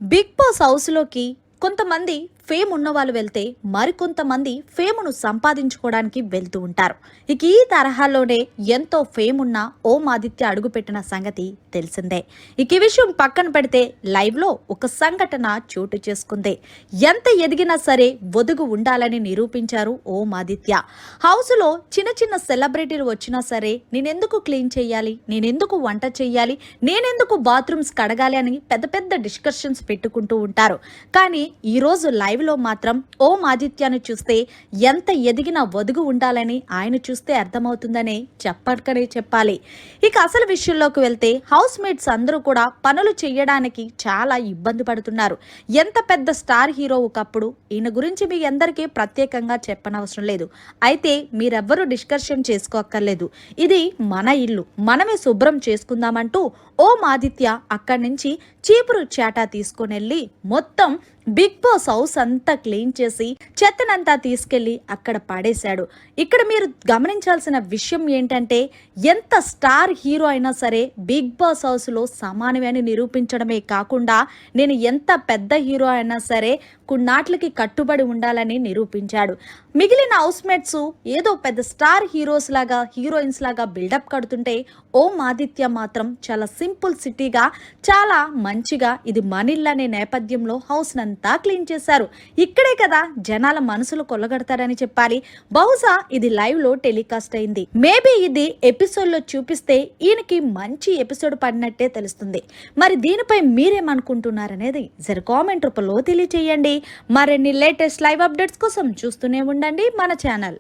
Big boss హౌస్‌లోకి కొంతమంది fame ఉన్నవాళ్ళు వెళ్తే, మరికొంతమంది ఫేమును సంపాదించుకోవడానికి వెళ్తూ ఉంటారు. ఇక ఈ తరహాలోనే ఎంతో ఫేమ్ ఉన్న ఓం ఆదిత్య అడుగుపెట్టిన సంగతి తెలిసిందే. ఇక ఈ విషయం పక్కన పెడితే లైవ్‌లో ఒక సంఘటన చోటు చేసుకుంది. ఎంత ఎదిగినా సరే ఒదుగు ఉండాలని నిరూపించారు ఓం ఆదిత్య. హౌస్‌లో చిన్న చిన్న సెలబ్రిటీలు వచ్చినా సరే నేనెందుకు క్లీన్ చేయాలి? నేనెందుకు వంట చేయాలి? నేనెందుకు బాత్రూమ్స్ కడగాలి అని పెద్ద పెద్ద డిస్కషన్స్ పెట్టుకుంటూ ఉంటారు. కానీ ఈరోజు లైవ్లో మాత్రం ఓం ఆదిత్యను చూస్తే ఎంత ఎదిగిన ఒదుగు ఉండాలని ఆయన చూస్తే అర్థమవుతుందనే చెప్పకనే చెప్పాలి. ఇక అసలు విషయంలోకి వెళ్తే హౌస్ మేట్స్ అందరూ కూడా పనులు చేయడానికి చాలా ఇబ్బంది పడుతున్నారు. ఎంత పెద్ద స్టార్ హీరో ఒకప్పుడు, ఈయన గురించి మీ అందరికీ ప్రత్యేకంగా చెప్పనవసరం లేదు. అయితే మీరెవ్వరూ డిస్కషన్ చేసుకోక్కర్లేదు. ఇది మన ఇల్లు, మనమే శుభ్రం చేసుకుందామంటూ ఓం ఆదిత్య అక్కడి నుంచి చీపురు చాటా తీసుకొని వెళ్ళి మొత్తం బిగ్ బాస్ హౌస్ అంతా క్లీన్ చేసి చెత్తనంతా తీసుకెళ్లి అక్కడ పడేశాడు. ఇక్కడ మీరు గమనించాల్సిన విషయం ఏంటంటే, ఎంత స్టార్ హీరో అయినా సరే బిగ్ బాస్ హౌస్లో సమానమే అని నిరూపించడమే కాకుండా, నేను ఎంత పెద్ద హీరో అయినా సరే కొన్నాట్లకి కట్టుబడి ఉండాలని నిరూపించాడు. మిగిలిన హౌస్ మేట్స్ ఏదో పెద్ద స్టార్ హీరోస్ లాగా, హీరోయిన్స్ లాగా బిల్డప్ కడుతుంటే ఓం ఆదిత్య మాత్రం చాలా సింపుల్ సిటీగా, చాలా మంచిగా ఇది మనిల్ అనే నేపథ్యంలో హౌస్ నంతా క్లీన్ చేశారు. ఇక్కడే కదా జనాల మనసులు కొల్లగడతారని చెప్పాలి. బహుశా ఇది లైవ్ లో టెలికాస్ట్ అయింది. మేబీ ఇది ఎపిసోడ్ లో చూపిస్తే ఈయనకి మంచి ఎపిసోడ్ పడినట్టే తెలుస్తుంది. మరి దీనిపై మీరేమనుకుంటున్నారనేది జర కామెంట్ రూపంలో తెలియచేయండి. మరిన్ని లేటెస్ట్ లైవ్ అప్డేట్స్ కోసం చూస్తూనే ఉండండి మన ఛానల్.